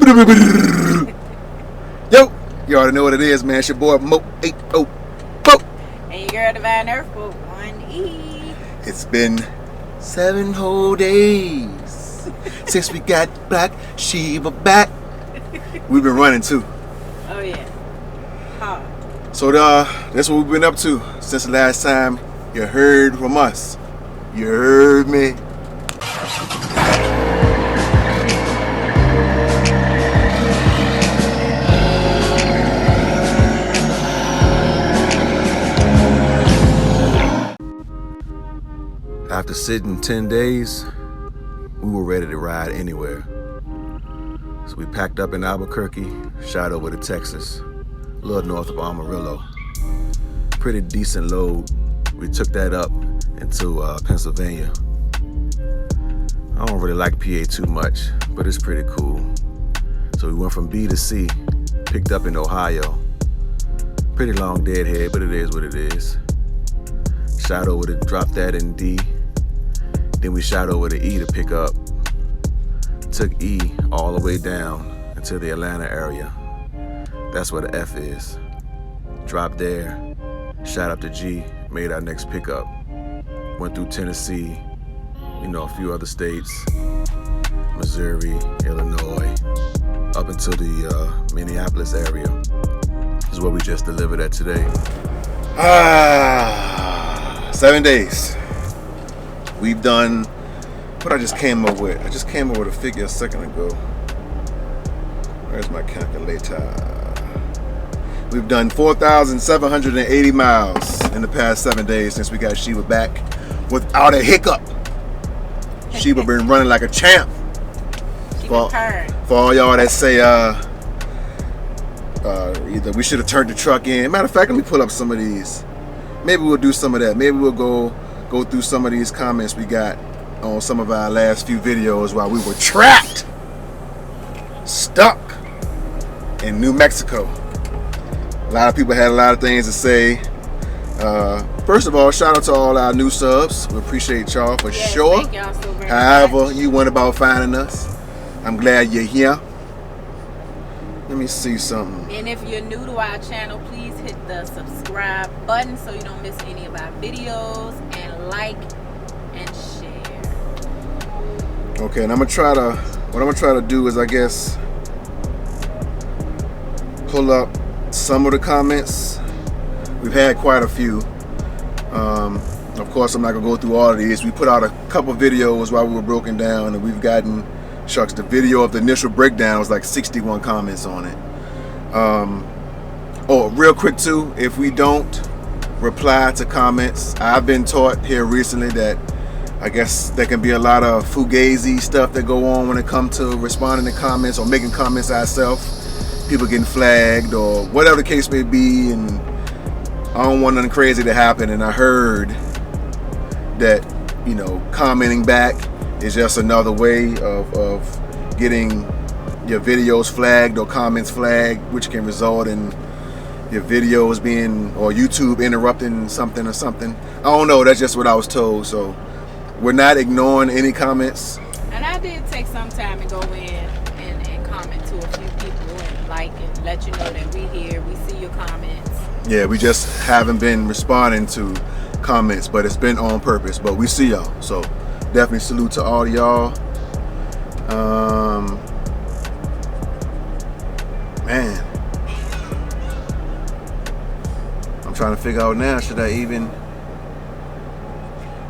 Yo, you already know what it is, man. It's your boy Mo 80 Mo. And your girl Divine Earth with 1E. It's been 7 whole days since we got Black Sheba back. We've been running too. Oh yeah. Huh. So that's what we've been up to since the last time you heard from us. You heard me. After sitting 10 days, we were ready to ride anywhere. So we packed up in Albuquerque, shot over to Texas, a little north of Amarillo. Pretty decent load. We took that up into Pennsylvania. I don't really like PA too much, but it's pretty cool. So we went from B to C, picked up in Ohio. Pretty long deadhead, but it is what it is. Shot over to drop that in D. Then we shot over to E to pick up. Took E all the way down into the Atlanta area. That's where the F is. Dropped there, shot up to G, made our next pickup. Went through Tennessee, a few other states, Missouri, Illinois, up into the Minneapolis area. This is what we just delivered at today. 7 days. We've done what I just came up with. I just came up with a figure a second ago. Where's my calculator? We've done 4,780 miles in the past 7 days since we got Sheba back without a hiccup. Sheba been running like a champ. For all y'all that say either we should have turned the truck in. Matter of fact, let me pull up some of these. Maybe we'll do some of that. Maybe we'll go through some of these comments we got on some of our last few videos while we were trapped, stuck in New Mexico. A lot of people had a lot of things to say. First of all, shout out to all our new subs. We appreciate y'all for sure. Thank y'all so very However much. you went about finding us, I'm glad you're here. Let me see something. And if you're new to our channel, please hit the subscribe button so you don't miss any of our videos, and like and share. Okay, and what I'm gonna try to do is, I guess, pull up some of the comments. We've had quite a few. Of course, I'm not gonna go through all of these. We put out a couple videos while we were broken down, and we've gotten, the video of the initial breakdown was like 61 comments on it. Real quick too, if we don't reply to comments, I've been taught here recently that I guess there can be a lot of fugazi stuff that go on when it comes to responding to comments or making comments ourselves. People getting flagged or whatever the case may be, and I don't want nothing crazy to happen. And I heard that, commenting back is just another way of getting your videos flagged or comments flagged, which can result in your videos being, or YouTube interrupting something or something. I don't know, that's just what I was told. So we're not ignoring any comments. And I did take some time to go in and comment to a few people and let you know that we here, we see your comments. Yeah, we just haven't been responding to comments, but it's been on purpose. But we see y'all, so definitely salute to all y'all. Man, I'm trying to figure out now, should I even?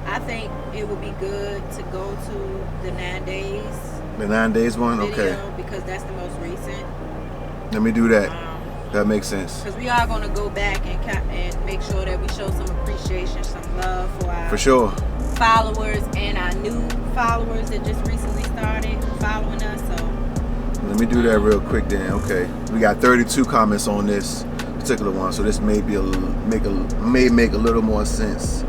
I think it would be good to go to the 9 days. The 9 days one? Video, okay. because that's the most recent. Let me do that. That makes sense. Because we are going to go back and make sure that we show some appreciation, some love for our followers and our new followers that just recently started following us. So let me do that real quick then. Okay, we got 32 comments on this particular one, so this may make a little more sense.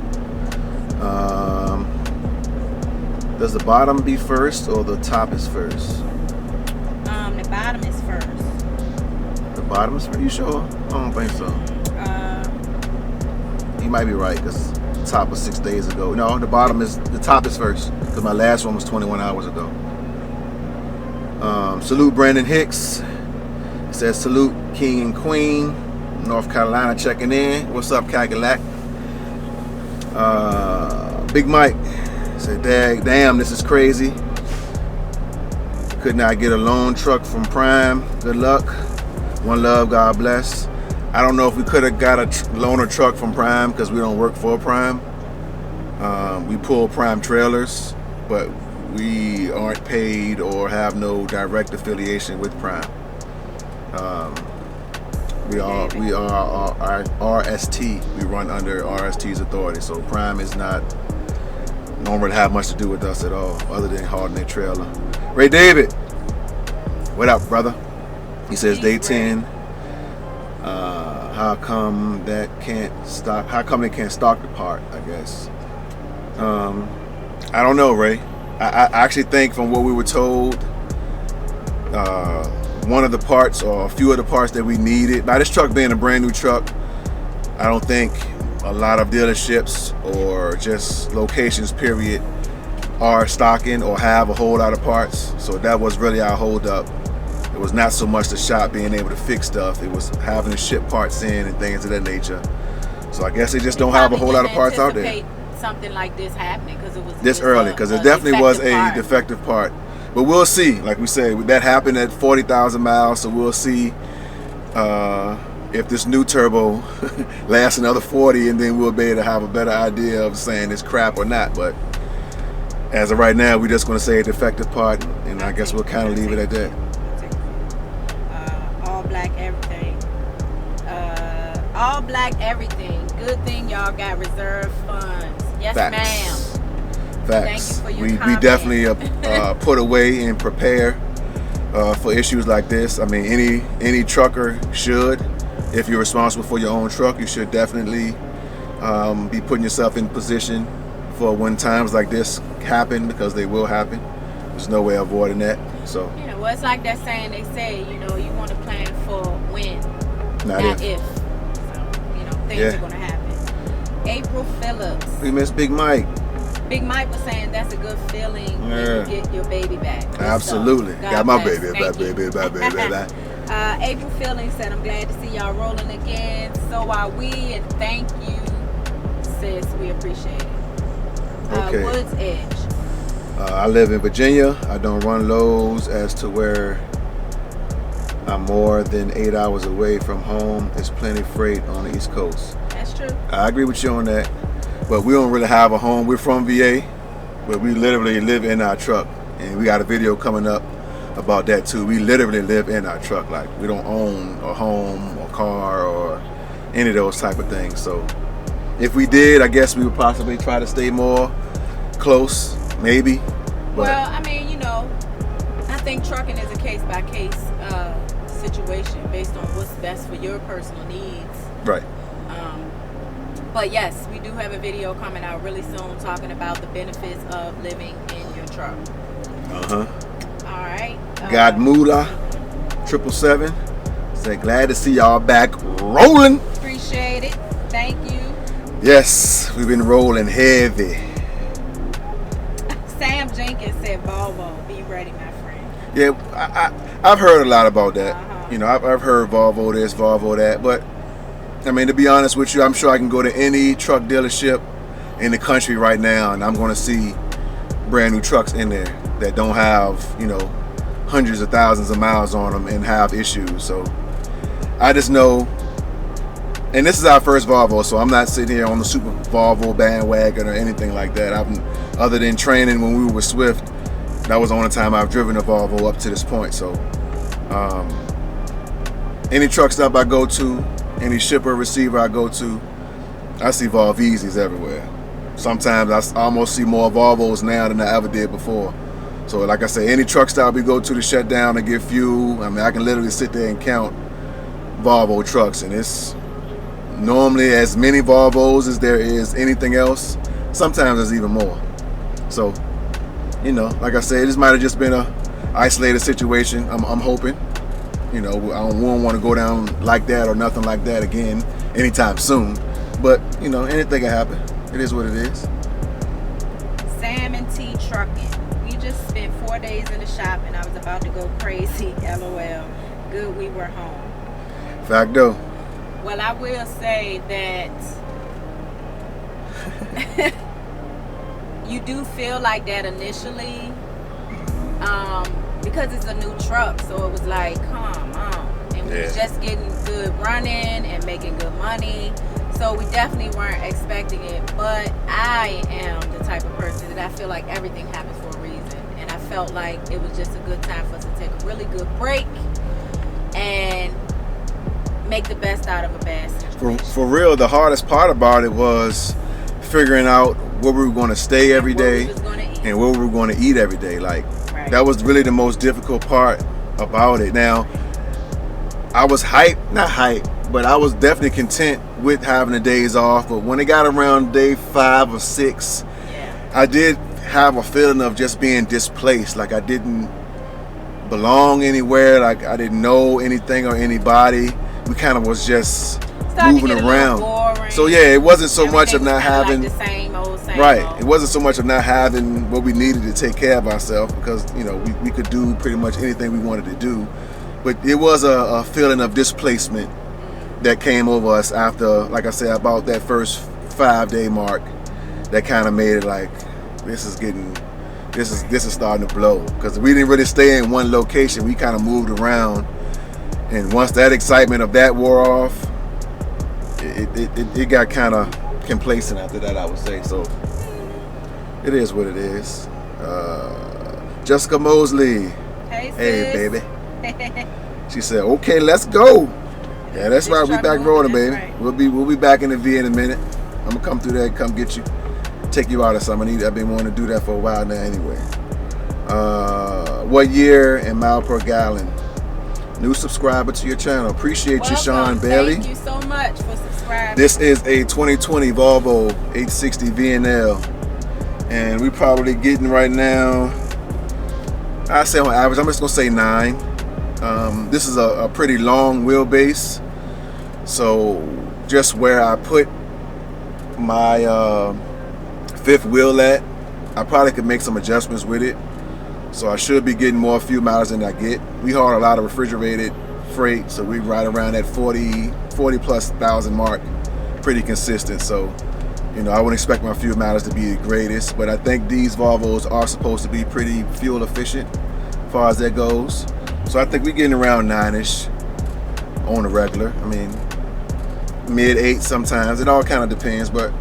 Does the bottom be first or the top is first? The bottom is first. The bottom is first? You sure? I don't think so. You might be right, because the top was 6 days ago. No, the top is first, because my last one was 21 hours ago. Salute Brandon Hicks. It says salute King and Queen, North Carolina checking in. What's up, Cackalack? Big Mike said, damn, this is crazy. Could not get a loan truck from Prime. Good luck. One love, God bless. I don't know if we could have got a loaner truck from Prime because we don't work for Prime. We pull Prime trailers, but we aren't paid or have no direct affiliation with Prime. We are RST. We run under RST's authority, so Prime is not don't really have much to do with us at all, other than hauling their trailer. Ray David, what up, brother? He says day 10. How come they can't stock the part? I guess. I don't know, Ray. I actually think from what we were told, one of the parts or a few of the parts that we needed. Now, this truck being a brand new truck, I don't think a lot of dealerships or just locations, period, are stocking or have a whole lot of parts. So that was really our hold up. It was not so much the shop being able to fix stuff. It was having to ship parts in and things of that nature. So I guess they just don't have a whole lot of parts out there. Something like this happening because it was this early, because it definitely was a defective part. But we'll see. Like we said, that happened at 40,000 miles, so we'll see if this new turbo lasts another 40, and then we'll be able to have a better idea of saying it's crap or not. But as of right now, we're just going to say a defective part, and I guess we'll kind of leave it at that. All black everything. All black everything. Good thing y'all got reserve funds. Yes, Facts. ma'am. Facts. Thank you for your we definitely put away and prepare for issues like this. I mean, any trucker should. If you're responsible for your own truck, you should definitely be putting yourself in position for when times like this happen, because they will happen. There's no way of avoiding that. So yeah, well, it's like that saying they say, you want to plan for when, not if. So, things are going to happen. April Phillips. We miss Big Mike. Big Mike was saying that's a good feeling when you get your baby back. Good Absolutely. Got my baby back, baby. April Phillips said, I'm glad to see y'all rolling again. So are we, and thank you, sis. We appreciate it. Okay. Woods Edge. I live in Virginia. I don't run lows as to where I'm more than 8 hours away from home. There's plenty of freight on the East Coast. That's true. I agree with you on that. But we don't really have a home. We're from VA, but we literally live in our truck. And we got a video coming up about that too. We literally live in our truck. Like, we don't own a home or car or any of those type of things. So if we did, I guess we would possibly try to stay more close, maybe. But well, I mean, I think trucking is a case-by-case situation based on what's best for your personal needs. Right. But yes, we do have a video coming out really soon talking about the benefits of living in your truck. Uh-huh. All right. God Muda 777 said, glad to see y'all back rolling. Appreciate it. Thank you. Yes, we've been rolling heavy. Sam Jenkins said, Volvo, be ready, my friend. Yeah, I've heard a lot about that. Uh-huh. I've heard Volvo this, Volvo that, but I mean, to be honest with you, I'm sure I can go to any truck dealership in the country right now, and I'm going to see brand new trucks in there that don't have, hundreds of thousands of miles on them and have issues. So I just know, and this is our first Volvo, so I'm not sitting here on the super Volvo bandwagon or anything like that. Other than training when we were with Swift, that was the only time I've driven a Volvo up to this point. So any truck stop I go to, any shipper receiver I go to, I see Volvies everywhere. Sometimes I almost see more Volvos now than I ever did before. So like I say, any truck stop we go to shut down and get fuel, I mean, I can literally sit there and count Volvo trucks, and it's normally as many Volvos as there is anything else. Sometimes there's even more. So, like I said, this might have just been a isolated situation. I'm hoping. I don't want to go down like that or nothing like that again anytime soon. But, anything can happen. It is what it is. Sam and T Trucking. We just spent more days in the shop and I was about to go crazy. LOL. Good we were home. Facto. Well, I will say that you do feel like that initially, because it's a new truck, so it was like, come on. And we was just getting good running and making good money. So we definitely weren't expecting it. But I am the type of person that I feel like everything happens for a reason. And I felt like it was just a good time for us to take a really good break and make the best out of a bad situation. For real, the hardest part about it was figuring out where we were going to stay every day and where we were going to eat every day. Like, that was really the most difficult part about it. Now, I was not hyped, but I was definitely content with having the days off. But when it got around day 5 or 6, I did have a feeling of just being displaced. Like I didn't belong anywhere. Like I didn't know anything or anybody. We kind of was just moving around. So yeah, it wasn't so much of not having like the same old. It wasn't so much of not having what we needed to take care of ourselves, because we could do pretty much anything we wanted to do. But it was a feeling of displacement that came over us after, like I said, about that first 5-day mark. That kind of made it like, this is starting to blow, because we didn't really stay in one location. We kind of moved around, and once that excitement of that wore off, it got kind of complacent after that, I would say. So it is what it is. Jessica Mosley, hey baby. She said, okay, let's go. Yeah, that's right. We back rolling, baby. Right. We'll be back in the V in a minute. I'm gonna come through there and come get you, take you out of something. I've been wanting to do that for a while now anyway. What year and mile per gallon? New subscriber to your channel. Appreciate you, Sean Bailey. Thank you so much for subscribing. This is a 2020 Volvo 860 VNL, and we probably getting right now, I say on average, I'm just gonna say 9. This is a pretty long wheelbase, so just where I put my 5th wheel at, I probably could make some adjustments with it. So I should be getting more fuel mileage than I get. We haul a lot of refrigerated freight, so we ride around that 40 plus thousand mark, pretty consistent. So, I wouldn't expect my fuel mileage to be the greatest, but I think these Volvos are supposed to be pretty fuel efficient as far as that goes. So I think we're getting around 9-ish on the regular. I mean, mid-8 sometimes. It all kind of depends, but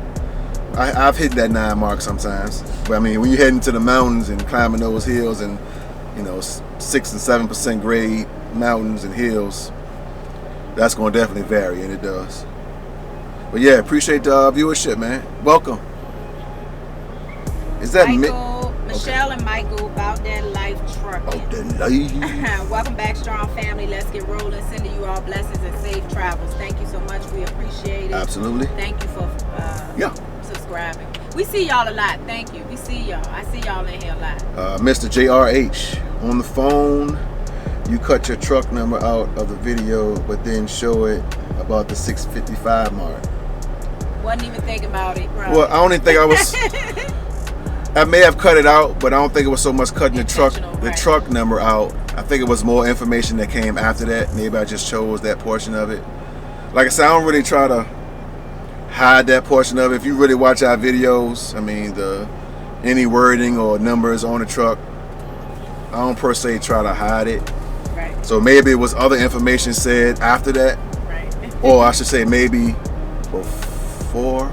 I've hit that 9 mark sometimes. But I mean, when you're heading to the mountains and climbing those hills and 6 and 7% grade mountains and hills, that's going to definitely vary, and it does. But yeah, appreciate the viewership, man. Welcome. Is that Michelle and Michael about that life trucking. Welcome back, strong family. Let's get rolling. Sending you all blessings and safe travels. Thank you so much. We appreciate it. Absolutely. Thank you for subscribing. We see y'all a lot. Thank you. We see y'all. I see y'all in here a lot. Mr. JRH on the phone. You cut your truck number out of the video, but then show it about the 655 mark. Wasn't even thinking about it, bro. Well, I don't even think I was. I may have cut it out, but I don't think it was so much cutting the truck number out. I think it was more information that came after that. Maybe I just chose that portion of it. Like I said, I don't really try to hide that portion of it. If you really watch our videos, I mean, any wording or numbers on the truck, I don't per se try to hide it. Right. So maybe it was other information said after that. Right. Or I should say maybe before.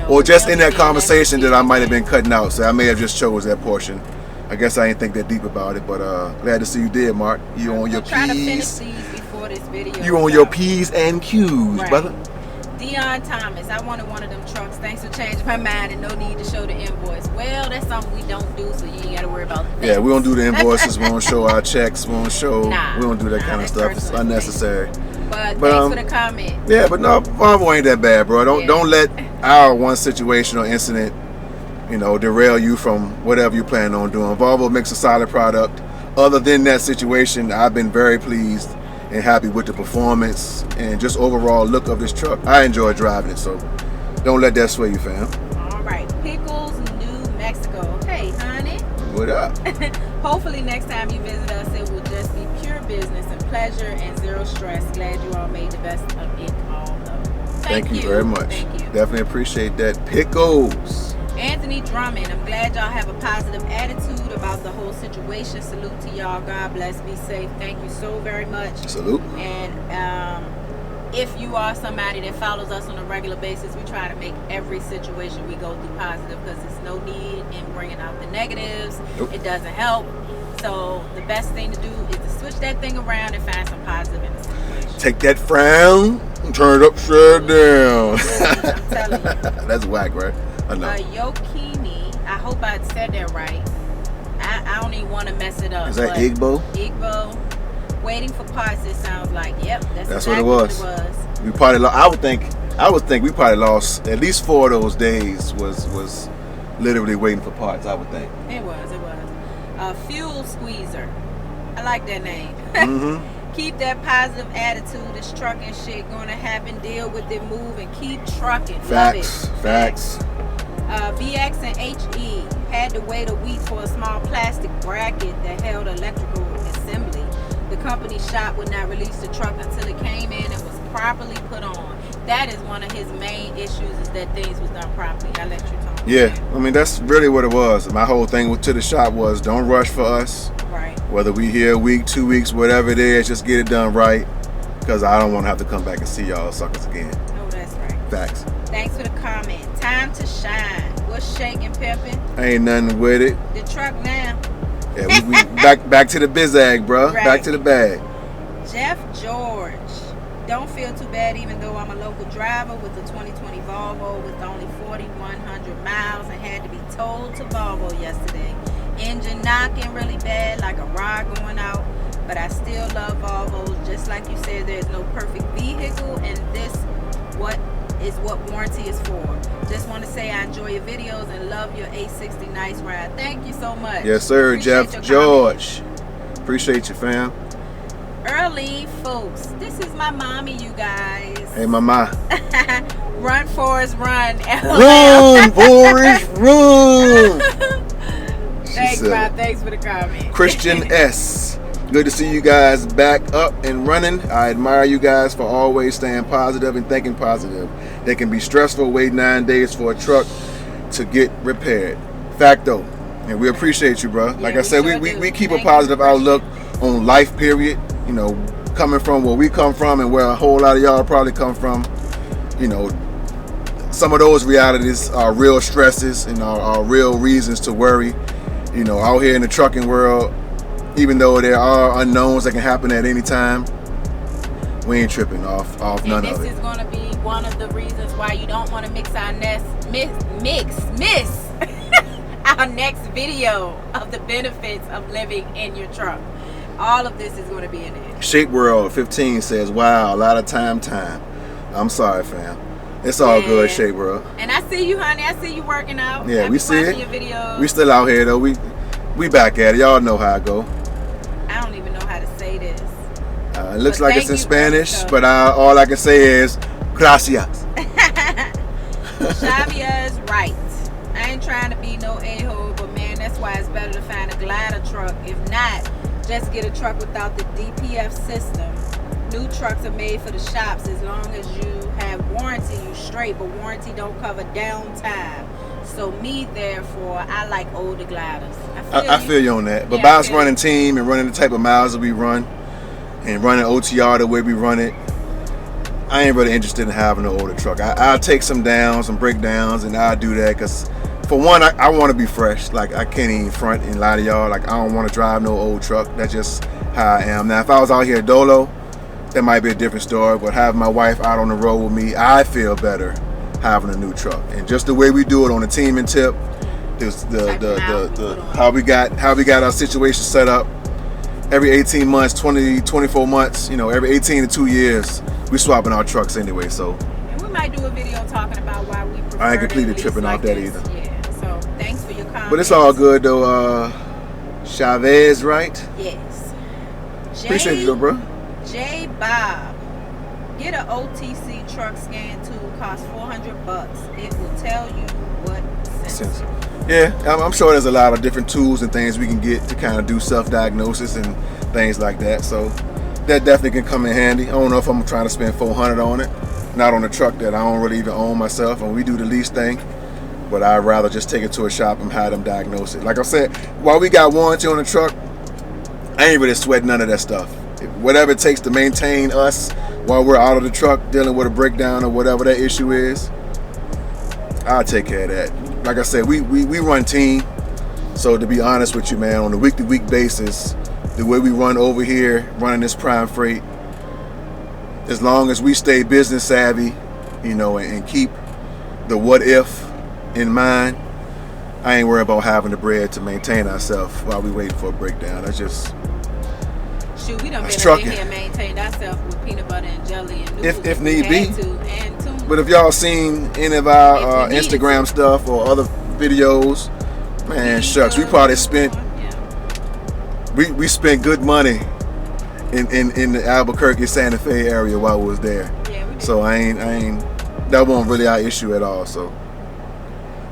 Or just in that conversation that I might have been cutting out. So I may have just chose that portion. I guess I didn't think that deep about it, but glad to see you did, Mark. You on your P's. Try to finish these before this video. You on your P's and Q's, brother. Dion Thomas, I wanted one of them trucks. Thanks for changing my mind and no need to show the invoice. Well, that's something we don't do, so you ain't got to worry about that. Yeah, we don't do the invoices. We don't show our checks. We don't show. We don't do that kind of stuff. It's unnecessary. But thanks for the comment. Yeah, but no, Volvo ain't that bad, bro. Don't let our one situation or incident, derail you from whatever you plan on doing. Volvo makes a solid product. Other than that situation, I've been very pleased and happy with the performance and just overall look of this truck. I enjoy driving it, so don't let that sway you, fam. All right, Pickles, New Mexico. Hey, honey. What What up? Hopefully next time you visit us, it will just be pure business and pleasure and zero stress. Glad you all made the best of it all, though. Thank you very much. Thank you. Definitely appreciate that. Pickles. Anthony Drummond, I'm glad y'all have a positive attitude about the whole situation. Salute to y'all. God bless. Be safe. Thank you so very much. Salute. And if you are somebody that follows us on a regular basis, we try to make every situation we go through positive, because there's no need in bringing out the negatives. Nope. It doesn't help. So the best thing to do is to switch that thing around and find some positive in the situation. Take that frown and turn it upside down. I'm telling you. That's whack, right? I know. Yokini, I hope I said that right. I don't even want to mess it up. Is that Igbo? Igbo. Waiting for parts, it sounds like. Yep, that's what exactly it was. We probably I would think we probably lost at least 4 of those days was literally waiting for parts, I would think. It was. Fuel Squeezer. I like that name. Mm-hmm. Keep that positive attitude. This trucking shit gonna happen. Deal with it, move, and keep trucking. Facts. Love it. Facts. VX and HE had to wait a week for a small plastic bracket that held electrical assembly. The company shop would not release the truck until it came in and was properly put on. That is one of his main issues, is that things was done properly. I let you talk. Yeah, I mean, that's really what it was. My whole thing to the shop was, don't rush for us. Right. Whether we here a week, 2 weeks, whatever it is, just get it done right. Because I don't want to have to come back and see y'all suckers again. Oh, that's right. Facts. Thanks for the comment. Time to shine. What's shaking, pimping? Ain't nothing with it. The truck now. Yeah, we back to the bizag, bro. Right. Back to the bag. Jeff George. Don't feel too bad, even though I'm a local driver with a 2020 Volvo with only 4,100 miles and had to be towed to Volvo yesterday. Engine knocking really bad, like a rod going out. But I still love Volvos. Just like you said, there's no perfect vehicle, and this is what warranty is for. Just want to say I enjoy your videos and love your 860 nice ride. Thank you so much. Yes, sir. Appreciate Jeff George. Appreciate you, fam. Early folks, this is my mommy, you guys. Hey, mama. Run, Forrest, run. Run, Forrest, run. Thanks, Rob. Thanks for the comment. Christian S. Good to see you guys back up and running. I admire you guys for always staying positive and thinking positive. They can be stressful, wait 9 days for a truck to get repaired. Facto. And we appreciate you, bro. Like I said, we keep a positive outlook on life, period. You know, coming from where we come from and where a whole lot of y'all probably come from. You know, some of those realities are real stresses and are real reasons to worry. You know, out here in the trucking world, even though there are unknowns that can happen at any time, we ain't tripping off none of it. This is going to be one of the reasons why you don't want to miss our next video of the benefits of living in your truck. All of this is going to be in there. Shape World 15 says, wow, a lot of time. I'm sorry, fam. It's all good, Shape World. And I see you, honey. I see you working out. Yeah, we see it. Your videos. We still out here, though. We back at it. Y'all know how I go. I don't even know how to say this. It looks like it's in Spanish, but all I can say is, gracias. Xavier is right. I ain't trying to be no a-hole, but man, that's why it's better to find a glider truck. If not, just get a truck without the DPF system. New trucks are made for the shops. As long as you have warranty, you straight, but warranty don't cover downtime. So me, therefore, I like older gliders. I feel you on that. But by us running team and running the type of miles that we run and running OTR the way we run it, I ain't really interested in having an older truck. I'll take some downs, some breakdowns, and I'll do that because, for one, I want to be fresh. Like, I can't even front and lie to y'all. Like, I don't want to drive no old truck. That's just how I am. Now, if I was out here dolo, that might be a different story. But having my wife out on the road with me, I feel better having a new truck. And just the way we do it on the team and tip, how we got our situation set up. Every 18 months, 24 months, you know, every 18 to 2 years, we swapping our trucks anyway. So, and we might do a video talking about why we prefer. I ain't completely tripping off that either. Yeah. So thanks for your comments. But it's all good though. Chavez, right? Yes. Appreciate you though, bro. J Bob, get an OTC truck scan tool. Costs $400. It will tell you what sensor. Yeah, I'm sure there's a lot of different tools and things we can get to kind of do self-diagnosis and things like that. So that definitely can come in handy. I don't know if I'm trying to spend $400 on it, not on a truck that I don't really even own myself, and we do the lease thing. But I'd rather just take it to a shop and have them diagnose it. Like I said, while we got warranty on the truck, I ain't really sweating none of that stuff. Whatever it takes to maintain us while we're out of the truck dealing with a breakdown or whatever that issue is, I'll take care of that. Like I said, we run team. So to be honest with you, man, on a week-to-week basis, the way we run over here, running this prime freight, as long as we stay business savvy, you know, and keep the what if in mind, I ain't worried about having the bread to maintain ourselves while we wait for a breakdown. That's just shoot. We done been trucking. in here and maintained ourselves with peanut butter and jelly and noodles If need be. And tuna. But if y'all seen any of our Instagram stuff or other videos, man, shucks, we probably spent we spent good money in the Albuquerque, Santa Fe area while we was there. Yeah, we did. So I ain't that wasn't really our issue at all. So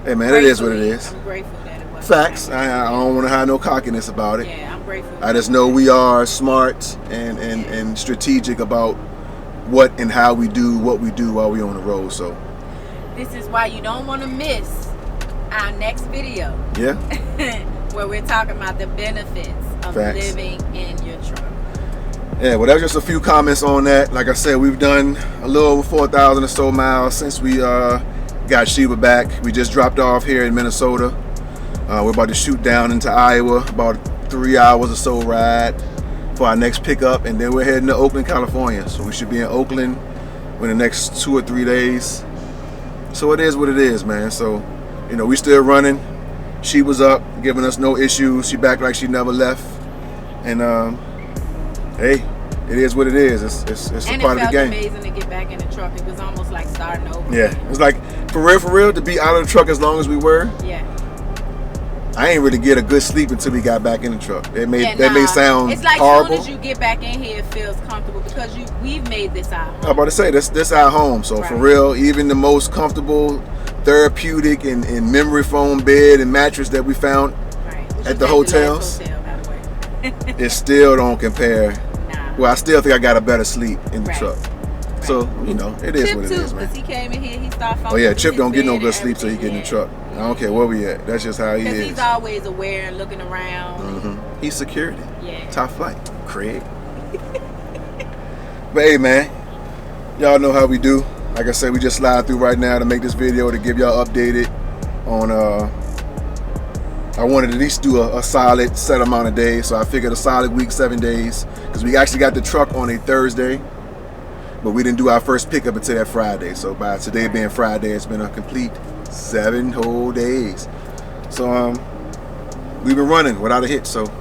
hey man, it is what it is. I'm grateful that it was. Facts. I don't want to have no cockiness about it. Yeah, I'm grateful. I just know we are smart and strategic about what and how we do what we do while we're on the road. So this is why you don't want to miss our next video. Yeah. Where we're talking about the benefits of Facts. living in your truck. Yeah, well, that's just a few comments on that. Like I said, we've done a little over 4,000 or so miles since we got Sheba back. We just dropped off here in Minnesota. We're about to shoot down into Iowa, about 3 hours or so ride for our next pickup, and then we're heading to Oakland, California. So we should be in Oakland in the next 2 or 3 days. So it is what it is, man. So, you know, we still running. She was up, giving us no issues. She back like she never left. And hey, it is what it is. It's a part of the game. And it felt amazing to get back in the truck. It was almost like starting over. Yeah, it's like for real, to be out of the truck as long as we were. Yeah. I ain't really get a good sleep until we got back in the truck. That may sound it's like horrible. As soon as you get back in here, it feels comfortable because we've made this our home. I'm about to say this our home. So right. For real, even the most comfortable, therapeutic and memory foam bed and mattress that we found at the hotels, hotel, by the way. it still don't compare. Nah. Well, I still think I got a better sleep in the Right. truck. Right. So, you know, it is Chip what it too, is, man. because he came in here, he started Oh yeah, with Chip his don't get no bed good and sleep till he get in the everything. truck. I don't care where we at. That's just how he Because is. he's always aware and looking around. Mm-hmm. He's security. Yeah. Top flight. Craig. But hey, man, y'all know how we do. Like I said, we just slide through right now to make this video to give y'all updated on I wanted to at least do a solid set amount of days, so I figured a solid week, 7 days, because we actually got the truck on a Thursday, but we didn't do our first pickup until that Friday. So by today being Friday, it's been a complete 7 whole days. So we've been running without a hitch. So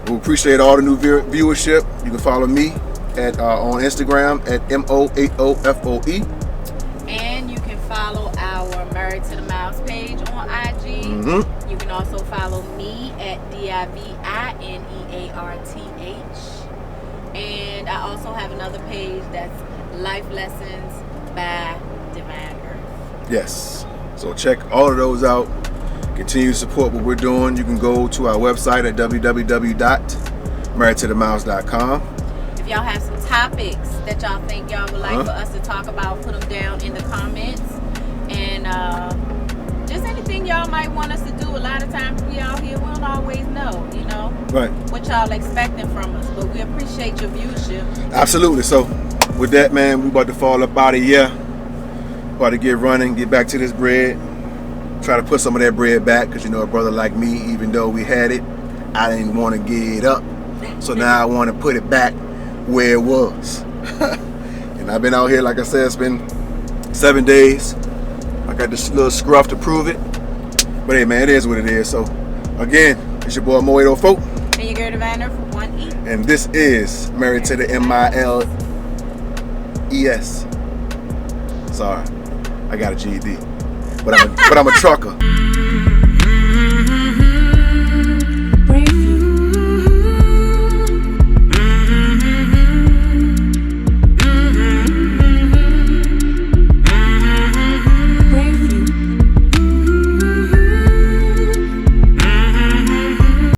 we appreciate all the new viewership. You can follow me on Instagram at MO80FOE. And you can follow our Married to the Miles page on IG. Mm-hmm. You can also follow me at DIVINEARTH. And I also have another page that's Life Lessons by Divine Earth. Yes. So check all of those out. Continue to support what we're doing. You can go to our website at www.marriedtoothemiles.com. If y'all have some topics that y'all think y'all would like for us to talk about, put them down in the comments. And just anything y'all might want us to do. A lot of times we out here, we don't always know, you know, Right. what y'all expecting from us. But we appreciate your viewership. Absolutely. So with that, man, we about to fall up out of here. About to get running, get back to this bread. Try to put some of that bread back, because you know, a brother like me, even though we had it, I didn't want to give it up. So now I want to put it back where it was. And I've been out here, like I said, it's been 7 days. I got this little scruff to prove it. But hey, man, it is what it is. So again, it's your boy Mo804. And your girl Divine Earth for 1E. And this is Married to the MILES. Sorry, I got a GED. But I'm a trucker.